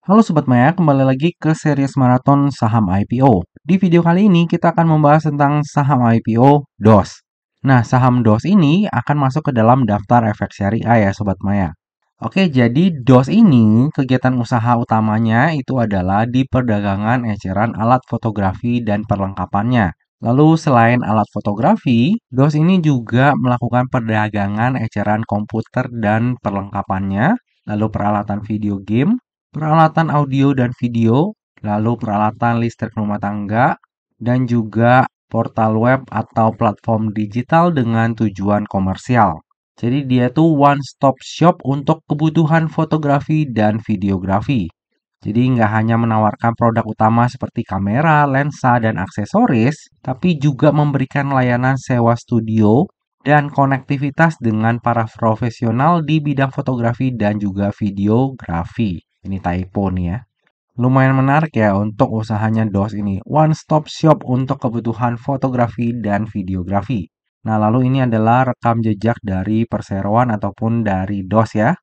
Halo Sobat Maya, kembali lagi ke series maraton saham IPO. Di video kali ini kita akan membahas tentang saham IPO DOS. Nah, saham DOS ini akan masuk ke dalam daftar efek syariah ya Sobat Maya. Oke, jadi DOS ini kegiatan usaha utamanya itu adalah di perdagangan eceran alat fotografi dan perlengkapannya. Lalu selain alat fotografi, DOS ini juga melakukan perdagangan eceran komputer dan perlengkapannya, lalu peralatan video game, peralatan audio dan video, lalu peralatan listrik rumah tangga, dan juga portal web atau platform digital dengan tujuan komersial. Jadi dia tuh one stop shop untuk kebutuhan fotografi dan videografi. Jadi nggak hanya menawarkan produk utama seperti kamera, lensa, dan aksesoris, tapi juga memberikan layanan sewa studio dan konektivitas dengan para profesional di bidang fotografi dan juga videografi. Ini typo nih ya. Lumayan menarik ya untuk usahanya DOS ini. One stop shop untuk kebutuhan fotografi dan videografi. Nah, lalu ini adalah rekam jejak dari perseroan ataupun dari DOS ya.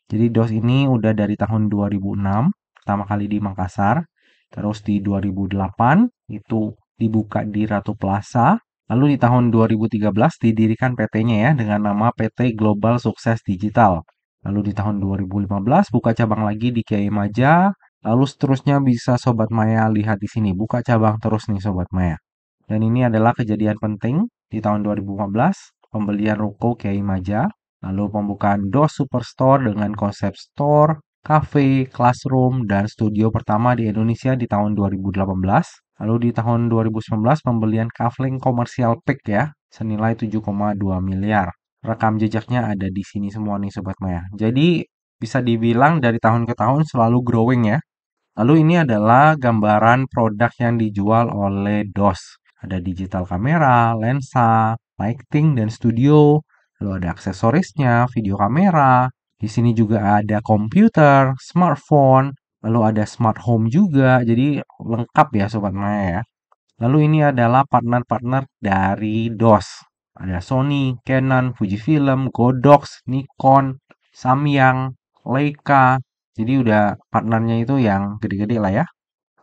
Jadi DOS ini udah dari tahun 2006, pertama kali di Makassar. Terus di 2008 itu dibuka di Ratu Plaza. Lalu di tahun 2013 didirikan PT-nya ya dengan nama PT Global Sukses Digital. Lalu di tahun 2015 buka cabang lagi di Kiai Maja. Lalu seterusnya bisa Sobat Maya lihat di sini. Buka cabang terus nih Sobat Maya. Dan ini adalah kejadian penting di tahun 2015, pembelian ruko Kiai Maja, lalu pembukaan DOS Superstore dengan konsep store, cafe, classroom, dan studio pertama di Indonesia di tahun 2018. Lalu di tahun 2019 pembelian Kavling Komersial Peak ya, senilai 7,2 miliar. Rekam jejaknya ada di sini semua nih Sobat Maya. Jadi bisa dibilang dari tahun ke tahun selalu growing ya. Lalu ini adalah gambaran produk yang dijual oleh DOS. Ada digital kamera, lensa, lighting, dan studio. Lalu ada aksesorisnya, video kamera. Di sini juga ada komputer, smartphone, lalu ada smart home juga. Jadi lengkap ya Sobat Maya ya. Lalu ini adalah partner-partner dari DOS. Ada Sony, Canon, Fujifilm, Godox, Nikon, Samyang, Leica. Jadi udah partnernya itu yang gede-gede lah ya.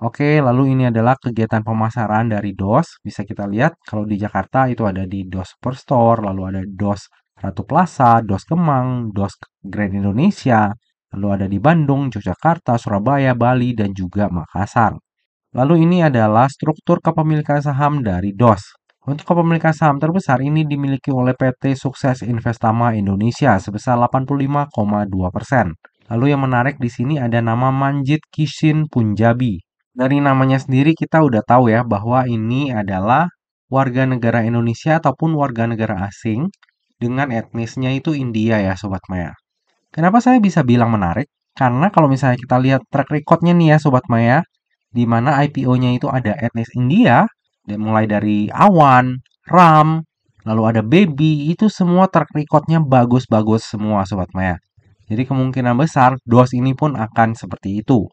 Oke, lalu ini adalah kegiatan pemasaran dari DOS. Bisa kita lihat kalau di Jakarta itu ada di DOS Superstore, lalu ada DOS Ratu Plaza, DOS Kemang, DOS Grand Indonesia, lalu ada di Bandung, Yogyakarta, Surabaya, Bali, dan juga Makassar. Lalu ini adalah struktur kepemilikan saham dari DOS. Untuk kepemilikan saham terbesar ini dimiliki oleh PT Sukses Investama Indonesia sebesar 85,2%. Lalu yang menarik di sini ada nama Manjit Kishin Punjabi. Dari namanya sendiri kita udah tahu ya bahwa ini adalah warga negara Indonesia ataupun warga negara asing dengan etnisnya itu India ya Sobat Maya. Kenapa saya bisa bilang menarik? Karena kalau misalnya kita lihat track recordnya nih ya Sobat Maya, di mana IPO-nya itu ada etnis India, dan mulai dari Awan, Ram, lalu ada Baby, itu semua track recordnya bagus-bagus semua Sobat Maya. Jadi kemungkinan besar DOS ini pun akan seperti itu.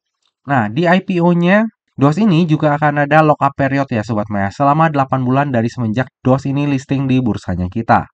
Nah, di IPO-nya DOS ini juga akan ada lock-up period ya Sobat Maya, selama 8 bulan dari semenjak DOS ini listing di bursanya kita.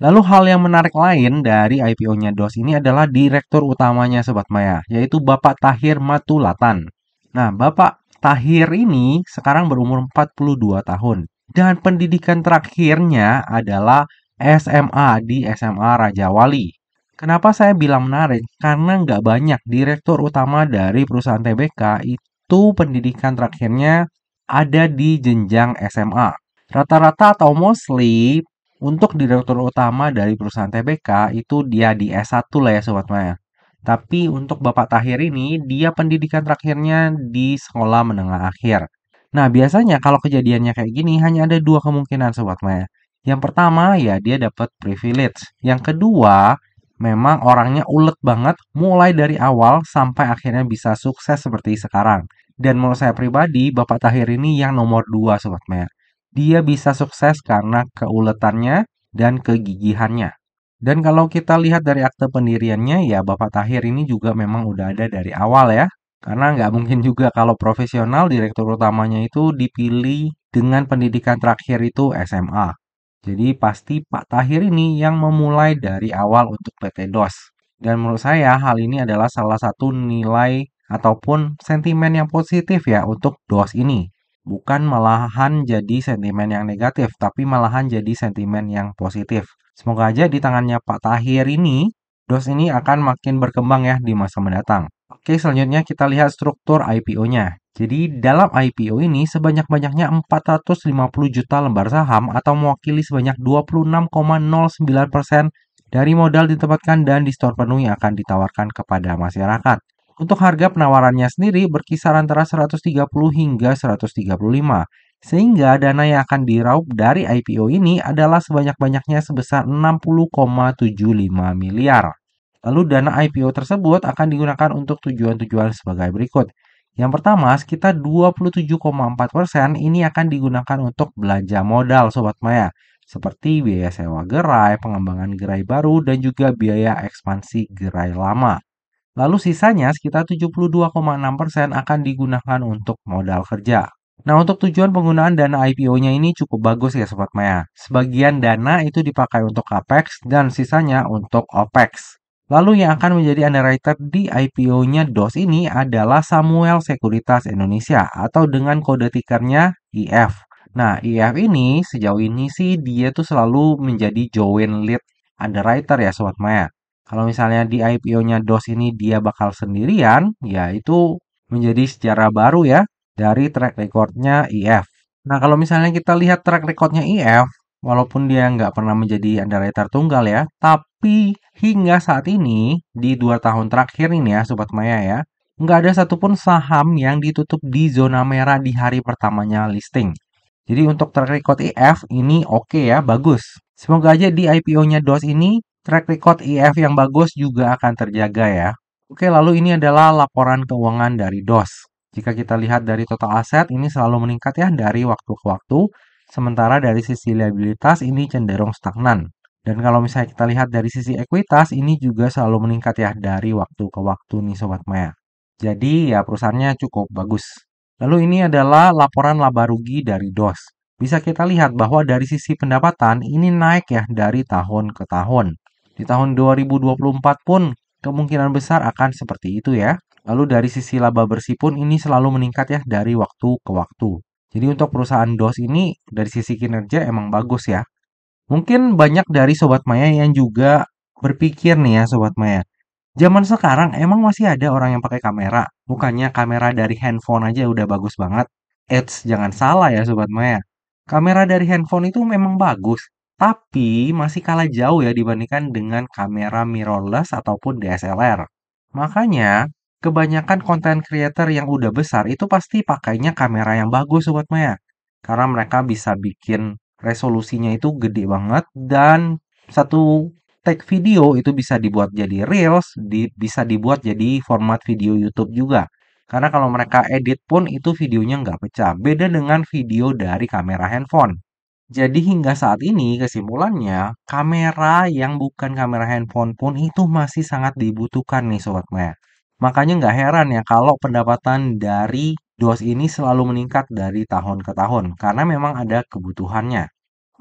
Lalu hal yang menarik lain dari IPO-nya DOS ini adalah direktur utamanya Sobat Maya, yaitu Bapak Tahir Matulatan. Nah, Bapak Tahir ini sekarang berumur 42 tahun. Dan pendidikan terakhirnya adalah SMA di SMA Raja Wali. Kenapa saya bilang menarik? Karena nggak banyak direktur utama dari perusahaan TBK itu pendidikan terakhirnya ada di jenjang SMA. Rata-rata atau mostly untuk direktur utama dari perusahaan TBK itu dia di S1 lah ya Sobat Maya. Tapi untuk Bapak Tahir ini, dia pendidikan terakhirnya di sekolah menengah akhir. Nah, biasanya kalau kejadiannya kayak gini, hanya ada dua kemungkinan Sobat Maya. Yang pertama, ya dia dapat privilege. Yang kedua, memang orangnya ulet banget, mulai dari awal sampai akhirnya bisa sukses seperti sekarang. Dan menurut saya pribadi, Bapak Tahir ini yang nomor dua Sobat Maya. Dia bisa sukses karena keuletannya dan kegigihannya. Dan kalau kita lihat dari akte pendiriannya, ya Bapak Tahir ini juga memang udah ada dari awal ya. Karena nggak mungkin juga kalau profesional direktur utamanya itu dipilih dengan pendidikan terakhir itu SMA. Jadi pasti Pak Tahir ini yang memulai dari awal untuk PT DOS. Dan menurut saya hal ini adalah salah satu nilai ataupun sentimen yang positif ya untuk DOS ini. Bukan malahan jadi sentimen yang negatif, tapi malahan jadi sentimen yang positif. Semoga aja di tangannya Pak Tahir ini, DOS ini akan makin berkembang ya di masa mendatang. Oke, selanjutnya kita lihat struktur IPO-nya. Jadi dalam IPO ini sebanyak-banyaknya 450 juta lembar saham atau mewakili sebanyak 26,09% dari modal ditempatkan dan di-store penuh yang akan ditawarkan kepada masyarakat. Untuk harga penawarannya sendiri berkisar antara 130 hingga 135, sehingga dana yang akan diraup dari IPO ini adalah sebanyak-banyaknya sebesar 60,75 miliar. Lalu dana IPO tersebut akan digunakan untuk tujuan-tujuan sebagai berikut. Yang pertama, sekitar 27,4% ini akan digunakan untuk belanja modal Sobat Maya, seperti biaya sewa gerai, pengembangan gerai baru, dan juga biaya ekspansi gerai lama. Lalu sisanya sekitar 72,6% akan digunakan untuk modal kerja. Nah, untuk tujuan penggunaan dana IPO-nya ini cukup bagus ya Sobat Maya. Sebagian dana itu dipakai untuk CAPEX dan sisanya untuk OPEX. Lalu yang akan menjadi underwriter di IPO-nya DOS ini adalah Samuel Sekuritas Indonesia atau dengan kode tikernya IF. Nah, IF ini sejauh ini sih dia tuh selalu menjadi joint lead underwriter ya Sobat Maya. Kalau misalnya di IPO-nya DOS ini dia bakal sendirian, ya itu menjadi sejarah baru ya dari track recordnya IF. Nah, kalau misalnya kita lihat track recordnya IF, walaupun dia nggak pernah menjadi underwriter tunggal ya, tapi hingga saat ini, di 2 tahun terakhir ini ya, Sobat Maya ya, nggak ada satupun saham yang ditutup di zona merah di hari pertamanya listing. Jadi untuk track record IF ini oke ya, bagus. Semoga aja di IPO-nya DOS ini, track record IF yang bagus juga akan terjaga ya. Oke, lalu ini adalah laporan keuangan dari DOS. Jika kita lihat dari total aset, ini selalu meningkat ya dari waktu ke waktu. Sementara dari sisi liabilitas ini cenderung stagnan. Dan kalau misalnya kita lihat dari sisi ekuitas, ini juga selalu meningkat ya dari waktu ke waktu nih Sobat Maya. Jadi ya perusahaannya cukup bagus. Lalu ini adalah laporan laba rugi dari DOS. Bisa kita lihat bahwa dari sisi pendapatan ini naik ya dari tahun ke tahun. Di tahun 2024 pun kemungkinan besar akan seperti itu ya. Lalu dari sisi laba bersih pun ini selalu meningkat ya dari waktu ke waktu. Jadi untuk perusahaan DOS ini dari sisi kinerja emang bagus ya. Mungkin banyak dari Sobat Maya yang juga berpikir nih ya Sobat Maya. Zaman sekarang emang masih ada orang yang pakai kamera. Bukannya kamera dari handphone aja udah bagus banget. Eits, jangan salah ya Sobat Maya. Kamera dari handphone itu memang bagus. Tapi masih kalah jauh ya dibandingkan dengan kamera mirrorless ataupun DSLR. Makanya, kebanyakan konten creator yang udah besar itu pasti pakainya kamera yang bagus Sobat Maya. Karena mereka bisa bikin resolusinya itu gede banget dan satu take video itu bisa dibuat jadi reels, bisa dibuat jadi format video YouTube juga. Karena kalau mereka edit pun itu videonya nggak pecah. Beda dengan video dari kamera handphone. Jadi hingga saat ini kesimpulannya, kamera yang bukan kamera handphone pun itu masih sangat dibutuhkan nih Sobat Maya. Makanya nggak heran ya kalau pendapatan dari DOS ini selalu meningkat dari tahun ke tahun. Karena memang ada kebutuhannya.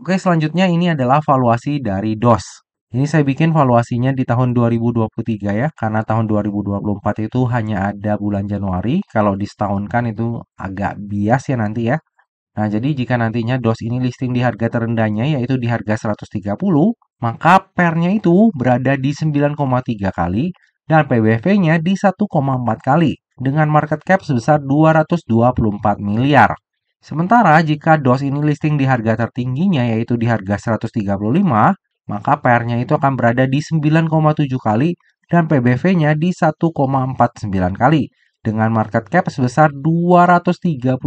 Oke, selanjutnya ini adalah valuasi dari DOS. Ini saya bikin valuasinya di tahun 2023 ya, karena tahun 2024 itu hanya ada bulan Januari. Kalau disetahunkan itu agak bias ya nanti ya. Nah, jadi jika nantinya DOS ini listing di harga terendahnya yaitu di harga 130, maka pernya itu berada di 9,3 kali dan PBV-nya di 1,4 kali dengan market cap sebesar 224 miliar. Sementara jika DOS ini listing di harga tertingginya yaitu di harga 135, maka PR-nya itu akan berada di 9,7 kali dan PBV-nya di 1,49 kali dengan market cap sebesar 232,8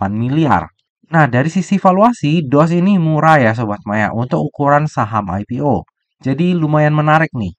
miliar. Nah, dari sisi valuasi, DOS ini murah ya Sobat Maya untuk ukuran saham IPO. Jadi lumayan menarik nih.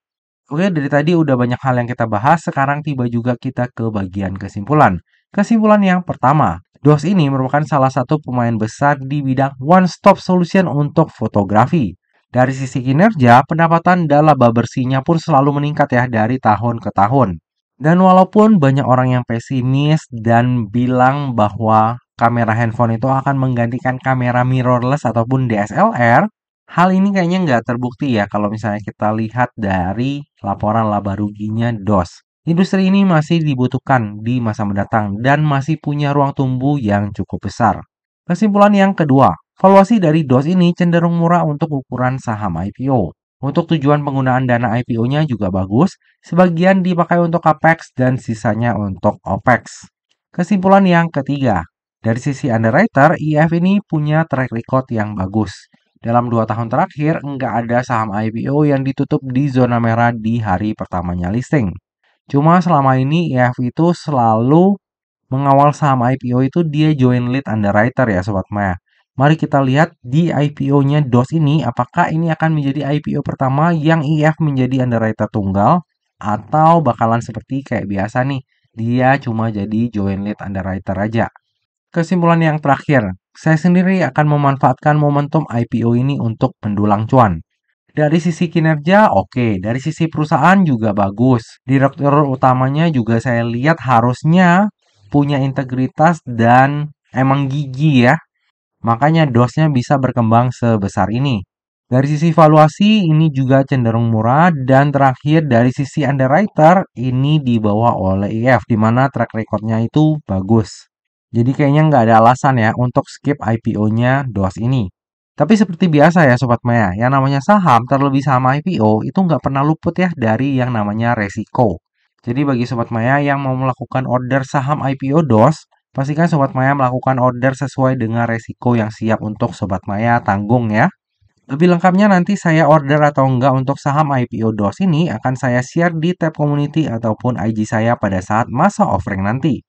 Oke, dari tadi udah banyak hal yang kita bahas, sekarang tiba juga kita ke bagian kesimpulan. Kesimpulan yang pertama, DOS ini merupakan salah satu pemain besar di bidang one-stop solution untuk fotografi. Dari sisi kinerja, pendapatan dan laba bersihnya pun selalu meningkat ya dari tahun ke tahun. Dan walaupun banyak orang yang pesimis dan bilang bahwa kamera handphone itu akan menggantikan kamera mirrorless ataupun DSLR, hal ini kayaknya nggak terbukti ya kalau misalnya kita lihat dari laporan laba ruginya DOS. Industri ini masih dibutuhkan di masa mendatang dan masih punya ruang tumbuh yang cukup besar. Kesimpulan yang kedua, valuasi dari DOS ini cenderung murah untuk ukuran saham IPO. Untuk tujuan penggunaan dana IPO-nya juga bagus, sebagian dipakai untuk CAPEX dan sisanya untuk OPEX. Kesimpulan yang ketiga, dari sisi underwriter, IF ini punya track record yang bagus. Dalam 2 tahun terakhir, nggak ada saham IPO yang ditutup di zona merah di hari pertamanya listing. Cuma selama ini IF itu selalu mengawal saham IPO itu dia join lead underwriter ya Sobat Maya. Mari kita lihat di IPO-nya DOS ini apakah ini akan menjadi IPO pertama yang IF menjadi underwriter tunggal atau bakalan seperti kayak biasa nih. Dia cuma jadi join lead underwriter aja. Kesimpulan yang terakhir, saya sendiri akan memanfaatkan momentum IPO ini untuk mendulang cuan. Dari sisi kinerja, oke. Dari sisi perusahaan juga bagus. Direktur utamanya juga saya lihat harusnya punya integritas dan emang gigi ya. Makanya DOS-nya bisa berkembang sebesar ini. Dari sisi valuasi, ini juga cenderung murah. Dan terakhir, dari sisi underwriter, ini dibawa oleh IF, di mana track record-nya itu bagus. Jadi kayaknya nggak ada alasan ya untuk skip IPO-nya DOS ini. Tapi seperti biasa ya Sobat Maya, yang namanya saham, terlebih saham IPO, itu nggak pernah luput ya dari yang namanya resiko. Jadi bagi Sobat Maya yang mau melakukan order saham IPO DOS, pastikan Sobat Maya melakukan order sesuai dengan resiko yang siap untuk Sobat Maya tanggung ya. Lebih lengkapnya nanti saya order atau enggak untuk saham IPO DOS ini akan saya share di tab community ataupun IG saya pada saat masa offering nanti.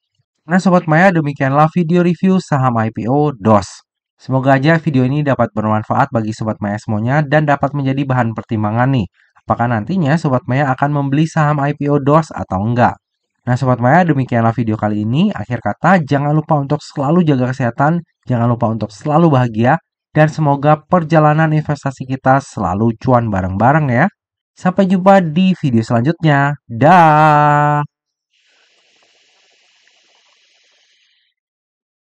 Nah Sobat Maya, demikianlah video review saham IPO DOS. Semoga aja video ini dapat bermanfaat bagi Sobat Maya semuanya dan dapat menjadi bahan pertimbangan nih. Apakah nantinya Sobat Maya akan membeli saham IPO DOS atau enggak? Nah Sobat Maya, demikianlah video kali ini. Akhir kata, jangan lupa untuk selalu jaga kesehatan, jangan lupa untuk selalu bahagia, dan semoga perjalanan investasi kita selalu cuan bareng-bareng ya. Sampai jumpa di video selanjutnya. Dah.